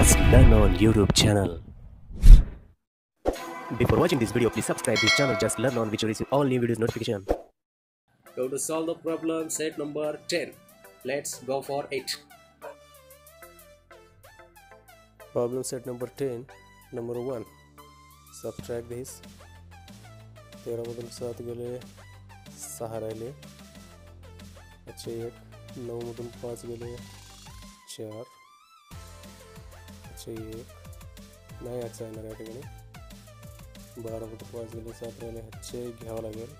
Just Learn on YouTube channel. Before watching this video, please subscribe this channel Just Learn on, which will receive all new videos notification. Go to solve the problem set number 10. Let's go for it. Problem set number 10, number 1. Subtract this. 13 मधून 7 गेले, 6 राहिले, अच्छे 1. 9 मधून 5 गेले, 4, अच्छे 1. नाही अच्छा येणार या ठिकाणी. 12 मधून 5 गेले, 7 राहिले, अच्छे घ्यावं लागेल.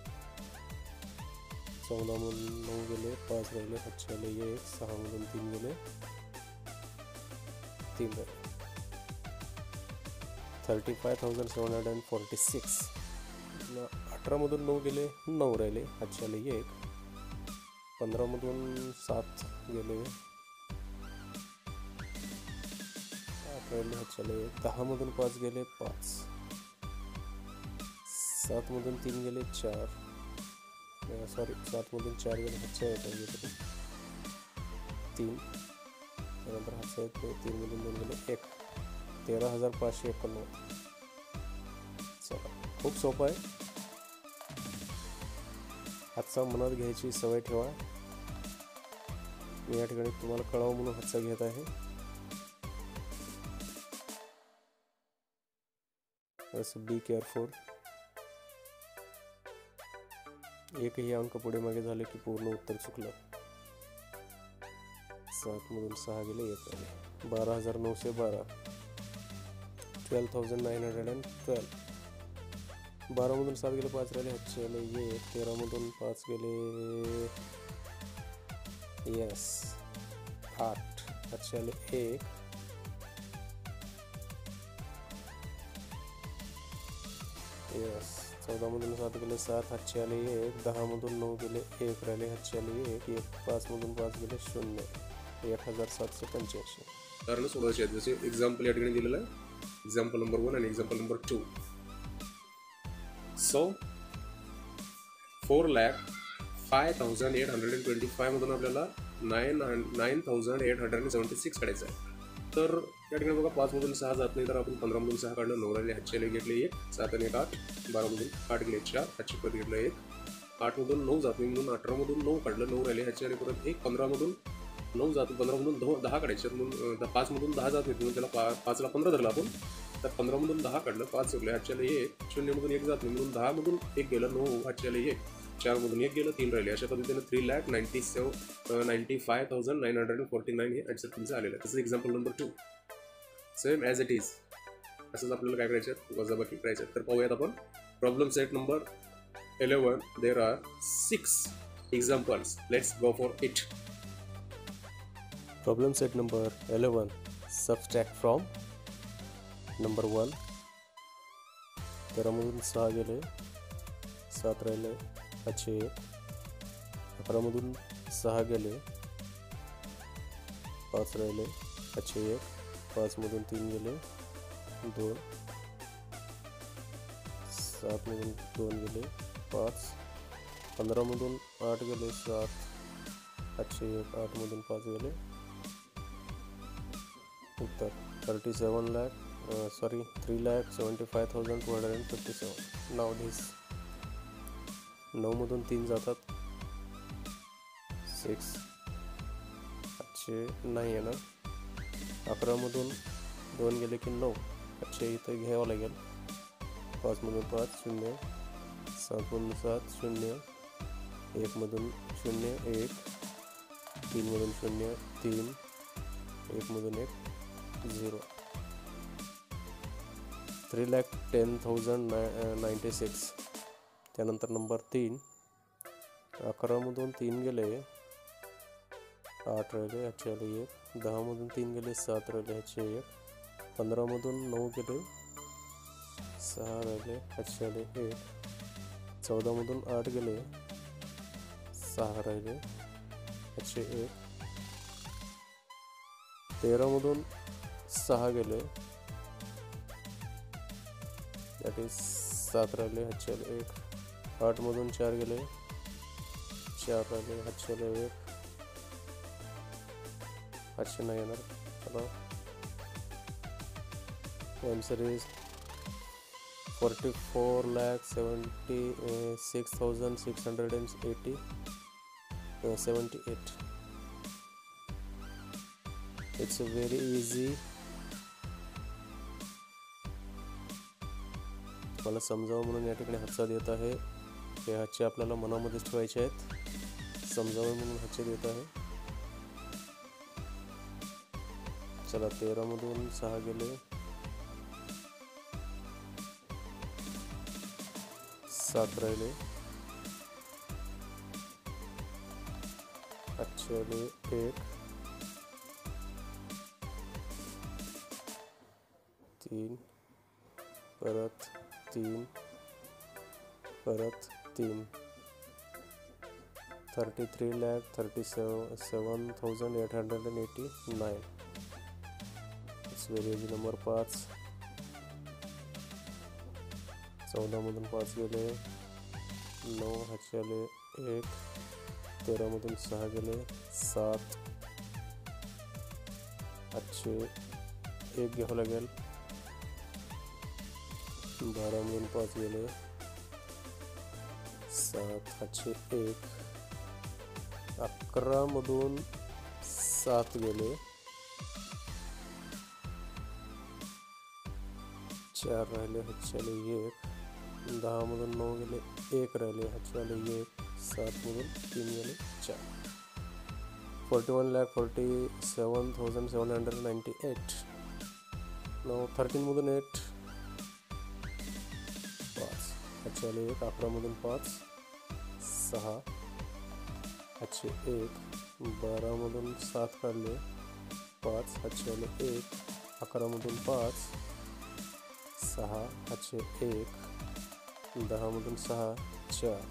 14 मधून 9 गेले, 5 राहिले, अच्छे आले 1. 6 मधून 3 गेले, 3 राहिले. 35,746. 18 मधून 9 गेले, 9 राहिले, अच्छे आले 1. 15 मधून 7 गेले, 8 राहिले, अच्छे आले 1. 10 मधून 5 गेले, 5. 7 मधून 3 गेले, 4. सॉरी 7 मधून 4 गेले, अच्छे येते 3. त्यानंतर हातचे येते 3 मधून 2 गेले 1. 13,591. चला, खूप सोपं आहे. हातचा मनात घ्यायची सवय ठेवा. मी या ठिकाणी तुम्हाला कळावं म्हणून हातचा घेत आहे. Be careful. एकही अंक पुढे मागे झाले की पूर्ण उत्तर चुकलं. 7 मधून 6 गेले, 1 आले. 12,912. 12,912. 12 मधून 7 गेले, 5 राहिले, अच्छे आले 1. 13 मधून 5 गेले, यस 8, अच्छे आले 1. 14 मधून 7 गेले, 7, अच्छे आले 1. 10 मधून 9 गेले, 1 राहिले, अच्छे आले 1. 5 मधून 5 गेले, 0. 1,785. कारण सोडवायचे आहेत. जसे एक्झाम्पल या ठिकाणी दिलेलं आहे. एक्झाम्पल नंबर 1 आणि एक्झाम्पल नंबर 2. सो 4,05,825 मधून आपल्याला 9,876 काढायचं आहे. तर या ठिकाणी बघा 5 मधून 6 जात नाही, तर आपण 15 मधून 6 काढलं, 9 राहिले, हातचे घेतले 1. 7 आणि 1 8. 12 मधून 8 गेले 4, हातचे परत घेतलं 1. 8 मधून 9 जात नाही म्हणून 18 मधून 9 काढलं, 9 राहिले, हातचे परत 1. 15 मधून 9 जातो, 15 मधून 10 काढायचे म्हणून 5 मधून 10 जात नाही म्हणून त्याला 5ला 15 धरला आपण. तर 15 मधून 10 काढलं, 5 उरले, हातच्याला 1. 0 मधून 1 जात नाही म्हणून 10 मधून 1 गेलं, 9 हातच्याला 1. 4 मधून 1 गेलं, 3 राहिले. अशा पद्धतीने 3,95,949 हे आन्सर तुमचं आलेलं आहे. तसंच example number 2 same as it is असंच आपल्याला काय करायचं आहे, वजाबाकी करायचं आहे. तर पाहूयात आपण problem set number 11. There are 6 examples. Let's go for it. Problem set number 11. Subtract from number 1. 13 मधून 6 गेले, 7 राहिले, अच्छे 1. 11 मधून 6 गेले, 5 राहिले, अच्छे 1. 5 मधून 3 गेले, 2. 7 मधून 2 गेले, 5. 15 मधून 8 गेले, 7, अच्छे 1. 8 मधून 5 गेले. उत्तर 3,75,257. नाव धिस. 9 मधून 3 जातात, 6, अच्छे नाही येणार. 11 मधून 2 गेले की 9, अच्छे इथं घ्यावं लागेल. 5 मधून 5 0. 7 मधून 7 0. 1 मधून 0 1. 3 मधून 0 3. 1 मधून 1 0. 3,10,096. त्यानंतर नंबर 3. 11 मधून 3 गेले, 8 राहिले, ह्याचे आले 1. 10 मधून 3 गेले, 7 राहिले, ह्याचे 1. 15 मधून 9 गेले, 6 राहिले, ह्याचे आले 1. 14 मधून 8 गेले, 6 राहिले, ह्याचे 1. 13 मधून 6 गेले, दॅट इज 7 राहिले, हातचे 1. 8 मधून 4 गेले, 4 राहिले, हातचे 1. 800 नाही येणार. चला Answer is 44,76,678. It's a very easy. मला समजावं म्हणून या ठिकाणी हातचा देत आहे. हे हातचे आपल्याला मनामध्येच ठेवायचे आहेत. समजावं म्हणून हातचे देत आहे. चला 13 मधून 6 गेले, 7 राहिले, हातचे आले 1, 3, परत 3, परत 3. 33,37,889. It's very easy. नंबर 5. 14 मधून 5 गेले, 9 हातचे आले 1, 13 मधून 6 गेले, 7 हातचे 1 घ्यावं लागेल, 12 मधून 5 गेले, 7 हातचे 1, 11 मधून 7 गेले, 4 राहिले, हातचे आले 1, 10 मधून 9 गेले, 1 राहिले, हातचे आले 1, 7 मधून 3 गेले, 4. 41,47,798. Now 13 मधून 8, 5 हातचे आले 1, 11 मधून 5, 6 हातचे 1, 12 मधून 7 काढले, 5 हातचे आले 1, 11 मधून 5, 6 हातचे 1, 10 मधून 6, 4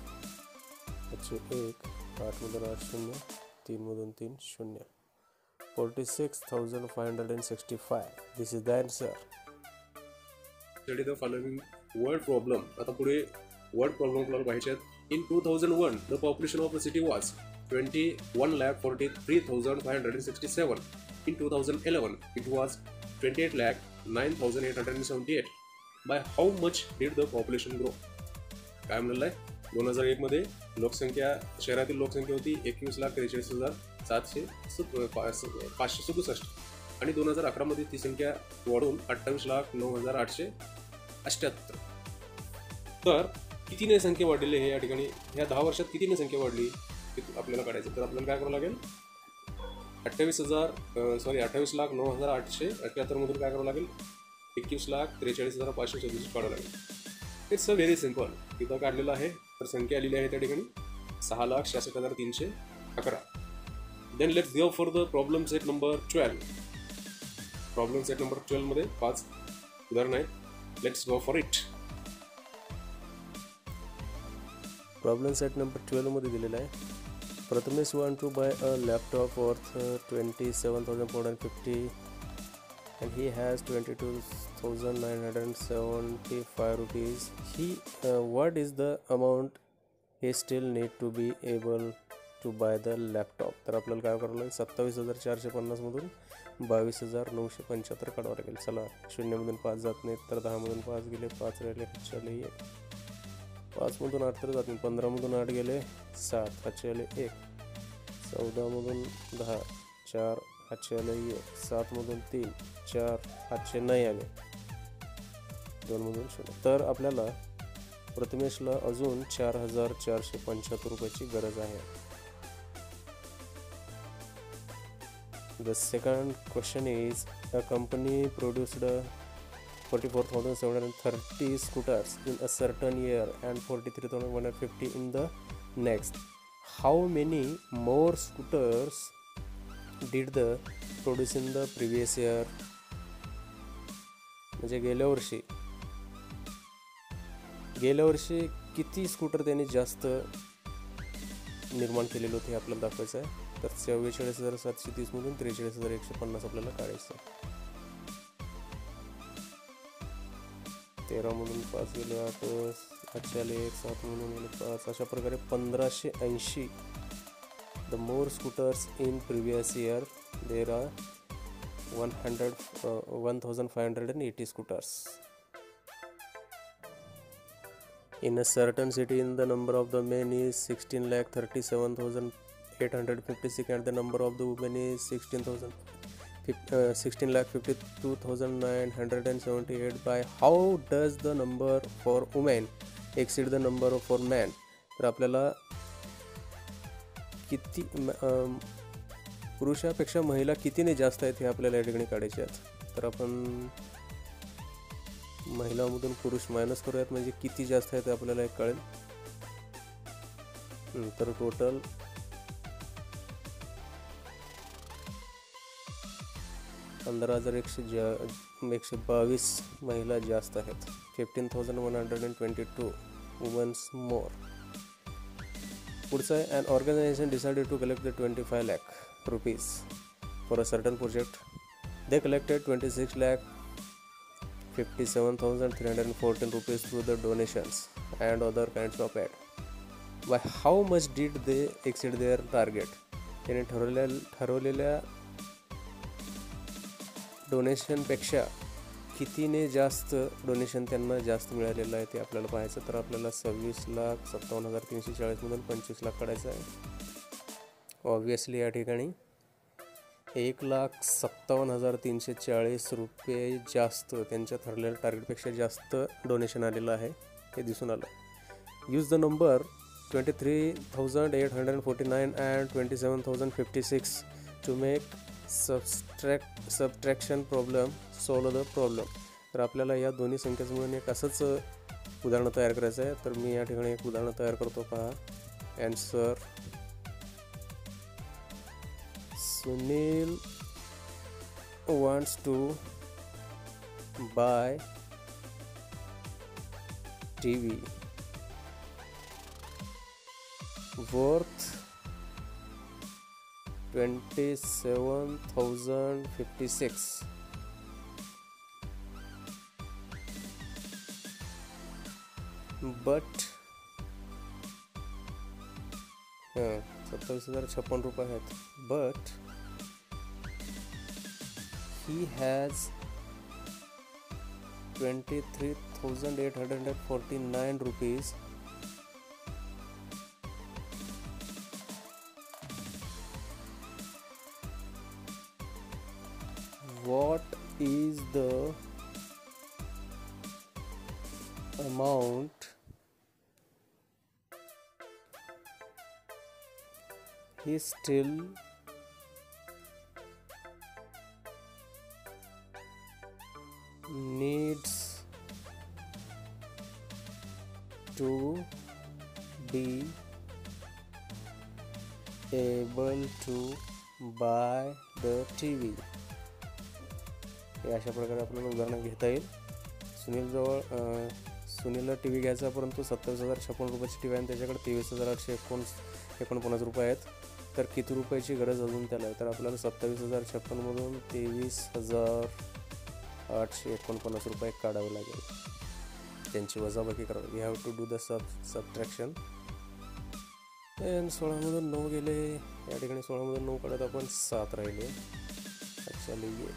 हातचे 1, 8 मधून 8 0, 3 मधून 3 0. 46,565. This is the answer. Study the following word problem. आता पुढे वर्ड प्रॉब्लेम आपल्याला पाहिजे आहेत. In 2001 the population of the city was 21,43,567. In 2011 it was 28,09,878. By how much did the population grow? काय म्हणलेलं आहे? 2001 मध्ये लोकसंख्या, शहरातील लोकसंख्या होती 21,43,567 आणि 2011 मध्ये ती संख्या वाढून 28,09,878. तर कितीने संख्या वाढलेली आहे या ठिकाणी? ह्या 10 वर्षात कितीने संख्या वाढली हे आपल्याला काढायचं. तर आपल्याला काय करावं लागेल? 28,09,878 मधून काय करावं लागेल? 21,43,534 काढावं लागेल. It's a very simple. इथं काढलेलं आहे. तर संख्या आलेली आहे त्या ठिकाणी 6,66,311. Then let's go for the problem set number 12. Problem set number 12 मध्ये 5 उदाहरण आहेत. Let's go for it. Problem set number 12 मध्ये दिलेला आहे. Prathamesh want to buy a laptop worth 27,450 and he has 22,975 rupees. What is the amount he still need to be able to buy the laptop? तर आपल्याला काय करावं लागेल? 27,450 मधून 22,975 काढावं लागेल. चला 0 मधून 5 जात नाहीत, तर 10 मधून 5 गेले, 5 राहिले, हातचे आले 1, 5 मधून 8 तर जात नाही, 15 मधून 8 गेले, 7 हातचे आले 1, 14 मधून 10, 4 हातचे आले 1, 7 मधून 3, 4 हातचे नाही आले, 2 मधून 0. तर आपल्याला प्रथमेशला अजून 4,475 रुपयाची गरज आहे. The second question is, a company produced 44,730 scooters in a certain year and 43,150 in the next. How many more scooters did the produce in the previous year? म्हणजे गेल्या वर्षी किती स्कूटर त्यांनी जास्त निर्माण केलेलं होते हे आपल्याला दाखवायचं आहे. तर 44,730 मधून 43,150 आपल्याला काढायचं. 13 मधून 5 गेले, 8 हातचे आले 1, 7 मधून गेले 5. अशा प्रकारे 1580. The more scooters in previous year there are 1580 scooters. In a certain city, in the number of the men is 16,37,856 and the number of the women is 16,52,978. By how does the number for women exceed the number for men? तर आपल्याला किती पुरुषापेक्षा महिला कितीने जास्त आहेत हे आपल्याला या ठिकाणी काढायचे आहेत. तर आपण महिलांमधून पुरुष मायनस करूयात, म्हणजे किती जास्त आहे ते आपल्याला एक कळेल. तर टोटल 15,122 महिला जास्त आहेत. 15,122 वुमन्स मोर. पुढचं आहे, an organisation decided to collect the 25 lakh rupees for a certain project. They collected 26,57,314 rupees through the donations and other kinds of aid. By how much did they exceed their target? त्याने ठरवलेल्या डोनेशनपेक्षा कितीने जास्त donation त्यांना जास्त मिळालेलं आहे ते आपल्याला पाहायचं. तर आपल्याला 26,57,340 मधून 25 लाख काढायचं आहे. ऑब्वियसली या ठिकाणी 1,57,340 रुपये जास्त त्यांच्या ठरलेल्या टार्गेटपेक्षा जास्त डोनेशन आलेलं आहे हे दिसून आलं. Use the number 23,849 and 27,056 to make subtraction problem solve the problem. तर आपल्याला या दोन्ही संख्येचं मिळून एक असंच उदाहरण तयार करायचं आहे. तर मी या ठिकाणी एक उदाहरण तयार करतो, पहा. Answer: Sunil wants to buy TV worth 27,056. But 27,056 रुपये आहेत. But he has 23,849 rupees what is the amount he still needs to be able to buy the TV. हे अशा प्रकारे आपल्याला उदाहरण घेता येईल. सुनीलला टी व्ही घ्यायचा, परंतु 27,056 रुपयाची टी व्ही आहे आणि त्याच्याकडे 23,849 रुपये आहेत. तर किती रुपयाची गरज अजून त्याला आहे? तर आपल्याला 27,056 मधून 23,849 रुपये काढावे लागेल, त्यांची वजाबाकी करावी. We have to do the subtraction. 16मधून 9 गेले, या ठिकाणी 16मधून 9 काढत आपण 7 राहिले. अच्छा लिहिये.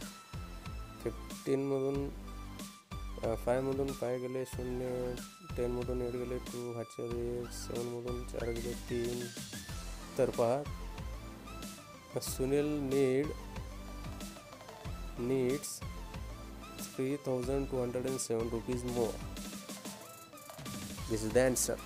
15मधून 5मधून 5 गेले 0, 10मधून 8 गेले 2, हातच्या 7मधून 4 गेले 3. तर पहा, Sunil needs 3,207 rupees more. This is the answer.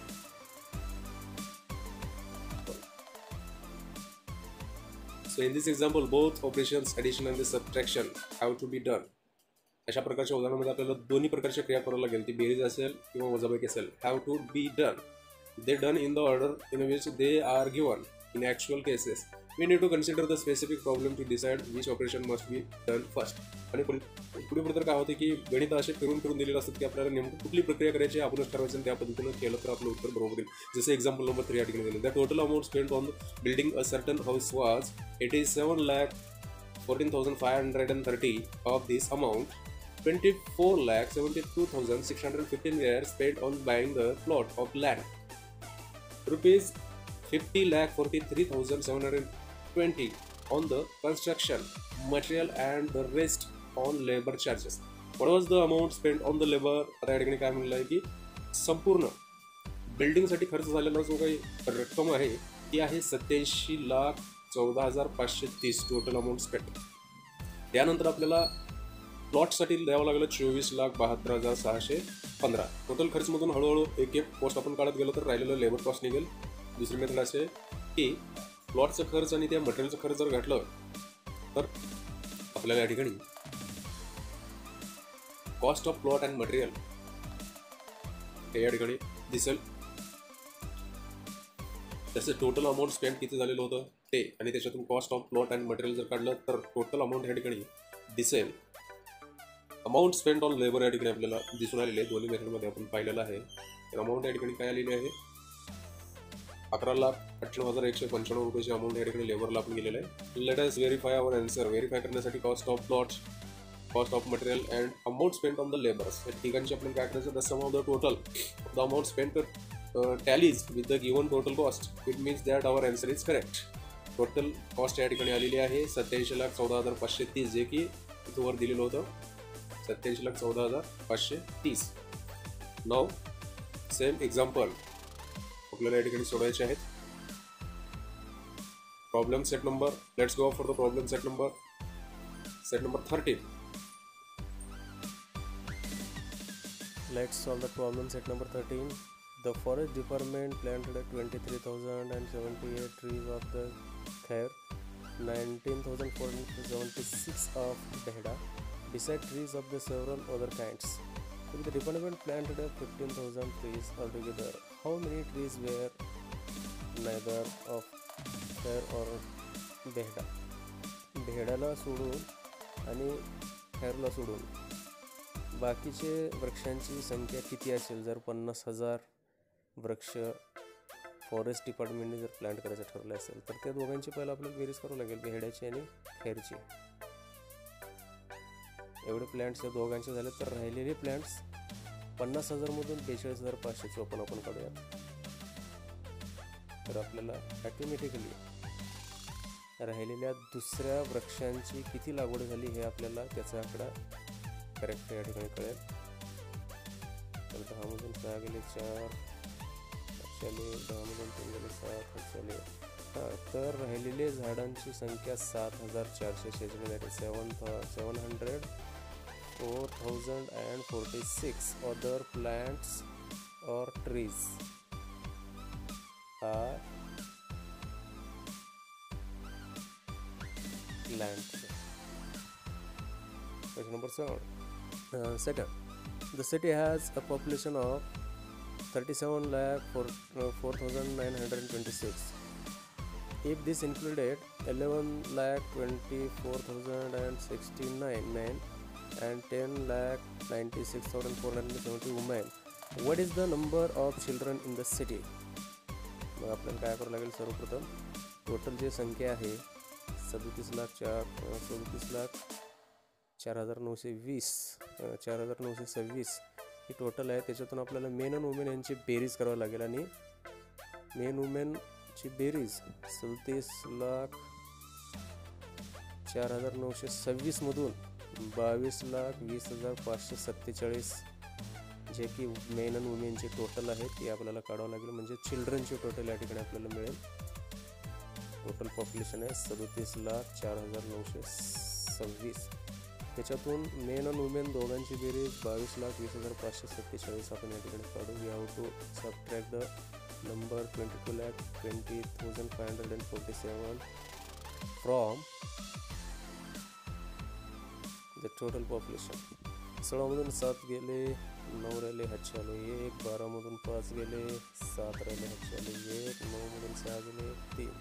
So in this example, both operations, addition and the subtraction, have to be done. अशा प्रकारच्या उदाहरणामध्ये आपल्याला दोन्ही प्रकारच्या क्रिया करावं लागेल, ती बेरीज असेल किंवा वजाबाकी असेल. Have to be done. They done in the order in which they are given. In actual cases, we need to consider the specific problem to decide which operation must be done first. आणि पुढे तर काय होते की गणित असे फिरून दिलेले असतात की आपल्याला नेमकं कुठली प्रक्रिया करायची आपणच ठरवायचं आणि त्या पद्धतीनं केलं तर आपलं उत्तर बरोबर येईल. जसं एक्झाम्पल नंबर 3 या ठिकाणी दिलं. The total amount spent on building a certain house was 87,14,530. Of this amount 24,72,615 were spent on buying the plot of land. Rupees 50,43,720 on the construction material and the rest on labor charges. What was the amount spent on the labor? आता या ठिकाणी काय म्हणलं आहे की संपूर्ण बिल्डिंगसाठी खर्च झालेला जो काही रक्कम आहे ती आहे 87,14,530 टोटल अमाऊंट स्पेंट. त्यानंतर आपल्याला प्लॉटसाठी द्यावं लागलं 24,72,615. टोटल खर्चमधून हळूहळू एक एक पोस्ट आपण काढत गेलो तर राहिलेलं लेबर कॉस्ट निघेल. दुसरी मेथड असे की प्लॉटचं खर्च आणि त्या मटेरियलचं खर्च जर घातलं तर आपल्याला या ठिकाणी cost of plot and material हे या ठिकाणी दिसेल. त्याचं टोटल अमाऊंट स्पेंड किती झालेलं होतं ते आणि त्याच्यातून cost of plot and material जर काढलं तर टोटल अमाऊंट या ठिकाणी दिसेल. अमाऊंट स्पेंड ऑन लेबर या ठिकाणी आपल्याला दिसून आलेले आहे. दोन्ही मेथडमध्ये आपण पाहिलेलं आहे. तर अमाऊंट या ठिकाणी काय आलेली आहे 11,98,195 रुपयाची अमाऊंट या ठिकाणी लेबरला आपण गेलेलं आहे. Let us verify our answer. Verify करण्यासाठी cost of plot, cost of material and amount spend on the labours या ठिकाणची आपण काय करायचं the sum of the total of the amount spend tallies with the given total cost. It means that our answer is correct. Total cost या ठिकाणी आलेली आहे 87,14,530 जे की इथं वर दिलेलं होतं 87,14,530. नाव सेम एक्झाम्पल आपल्याला या ठिकाणी सोडवायचे आहेत. Problem set number, let's go for the problem set number 13. Let's solve the problem set number 13. The forest department planted 23,078 trees of the khair, 19,476 of behda, beside trees of the several other kinds. If the department planted 15,000 trees altogether, how many trees were neither of khair or behda? बेहडाला सोडून आणि खैरला सोडून बाकीचे वृक्षांची संख्या किती असेल जर 50,000 वृक्ष फॉरेस्ट डिपार्टमेंटने जर प्लांट करायचं ठरलं असेल तर त्या दोघांची पहिला आपल्याला बेरीज करावं लागेल, बेहड्याची आणि खैरची. एवढे प्लांट्स या दोघांचे झाले तर राहिलेले प्लांट्स 50,000मधून 42,554 आपण काढूयात. तर आपल्याला ॲटोमॅटिकली राहिलेल्या दुसऱ्या वृक्षांची किती लागवड झाली हे आपल्याला त्याचा आकडा करेक्ट या ठिकाणी कळेल. तर 10मधून 6 गेले 4 चले, 10मधून 3 गेले 7 चले. तर राहिलेले झाडांची संख्या 7,446 4,046 other plants or trees are planted. Question number 7. Second, the city has a population of 37,04,926. If this included 11,24,069 and 10,96,470 women, what is the number of children in the city? मग आपल्याला काय करावं लागेल सर्वप्रथम टोटल जी संख्या आहे 37,04,926 ही टोटल आहे. त्याच्यातून आपल्याला मेन आणि वुमेन यांची बेरीज करावी लागेल आणि मेन वुमेनची बेरीज 37,04,926 मधून 22,20,547 जे की मेन आणि वुमेनचे टोटल आहे ते आपल्याला काढावं लागेल. म्हणजे चिल्ड्रनचे टोटल या ठिकाणी आपल्याला मिळेल. टोटल पॉप्युलेशन आहे 37,04,926. त्याच्यातून मेन आणि वुमेन दोघांची बेरीज 22,20,547 आपण या ठिकाणी काढू. We have to subtract the number 22,20,547 from the total population. 16मधून 7 गेले, 9 राहिले, 5 आले 1, 12मधून 5 गेले, 7 राहिले, 5 आले 1, 9मधून 6 गेले 3,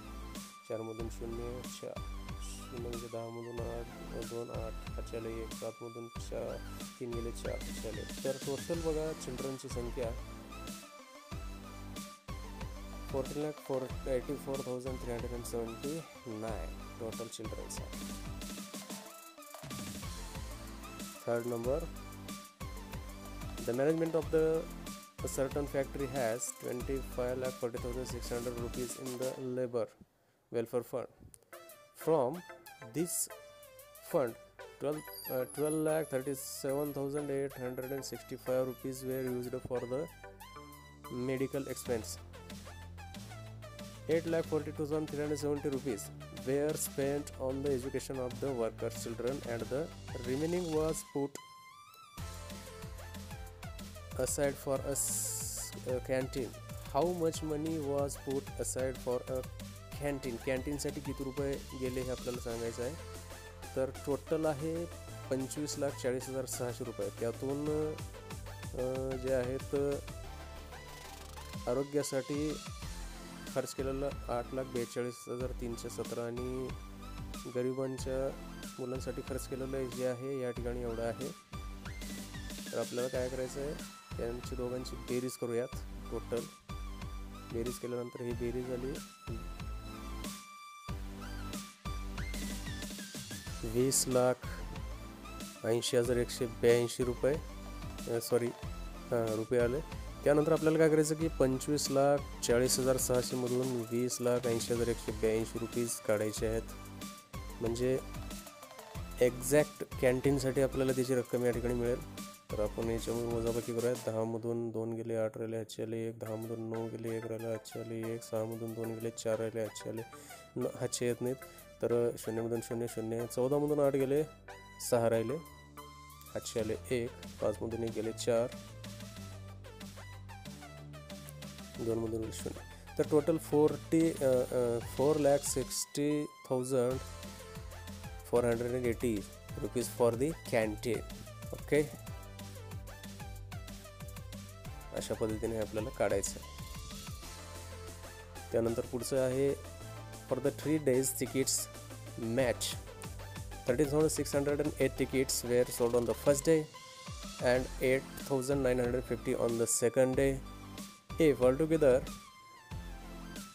4मधून 0 4, 0 म्हणजे 10मधून 8 2 8, 5 आले 1, 7मधून 3 गेले 4 आले. तर टोटल बघा चिल्ड्रनची संख्या 14,84,379 टोटल चिल्ड्रन्स आहे. Third number, the management of a certain factory has 25,40,600 rupees in the labor welfare fund. From this fund, 12,37,865 rupees were used for the medical expense. 8,42,370 rupees were spent on the education of the workers' children, and the remaining was put aside for a canteen. How much money was put aside for a canteen? Canteen साठी किती रुपये गेले हे आपल्याला सांगायचं आहे. तर total आहे 25,40,600 रुपये. त्यातून जे आहेत आरोग्यासाठी खर्च केलेलं 8,42,317 आणि गरिबांच्या मुलांसाठी खर्च केलेलं जे आहे या ठिकाणी एवढं आहे. तर आपल्याला काय करायचं आहे, यांची दोघांची बेरीज करूयात. टोटल बेरीज केल्यानंतर ही बेरीज झाली 20,80,182 रुपये रुपये आले. त्यानंतर आपल्याला काय करायचं की 25,40,600 मधून 20,80,182 रुपीज काढायचे आहेत. म्हणजे एक्झॅक्ट कॅन्टीनसाठी आपल्याला त्याची रक्कम या ठिकाणी मिळेल. तर आपण याच्यामधून वजाबाकी करूयात. 10मधून 2 गेले, 8 राहिले, 8 आले 1. 10मधून 9 गेले, 1 राहिले, 8 आले 1. 6मधून 2 गेले, 4 राहिले, 8 आले 8 येत नाहीत. तर 0मधून 0 0. 14मधून 8 गेले, 6 राहिले, 8 आले 1. 5मधून 1 गेले 4. 2मधून 0. तर total 4,60,480 rupees for the canteen. Okay, अशा पद्धतीने आपल्याला काढायचं आहे. त्यानंतर पुढचं आहे for the 3 days tickets match. 13,608 tickets were sold on the first day and 8,950 on the second day. If altogether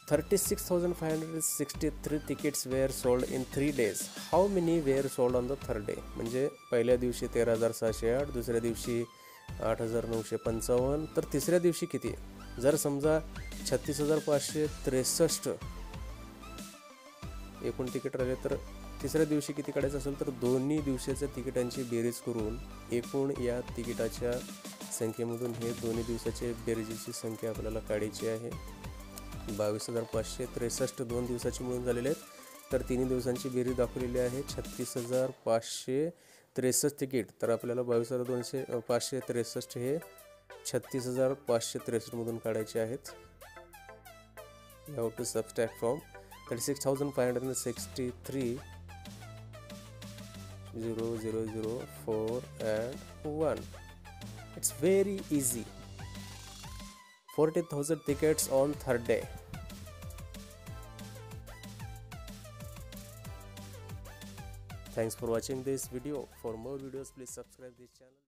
36,563 tickets were sold in 3 days, how many were sold on the third day? म्हणजे पहिल्या दिवशी 13,608, दुसऱ्या दिवशी 8,955, तर तिसऱ्या दिवशी किती? जर समजा 36,563 एकूण तिकीट राहिले, तर तिसऱ्या दिवशी किती काढायचं असेल तर दोन्ही दिवसाच्या तिकिटांची बेरीज करून एकूण या तिकिटाच्या संख्येमधून हे दोन्ही दिवसाचे बेरीजची संख्या आपल्याला काढायची आहे. 22,563 2 दिवसाची मिळून झालेले आहेत. तर 3 दिवसांची बेरीज दाखवलेली आहे 36,563 तिकीट. तर आपल्याला 22,563 हे 36,563 मधून काढायचे आहेत. You have to subtract from 36,563 0 0 0 4 and 1. It's very easy. 40,000 tickets on third day. Thanks for watching this video. For more videos, please subscribe this channel.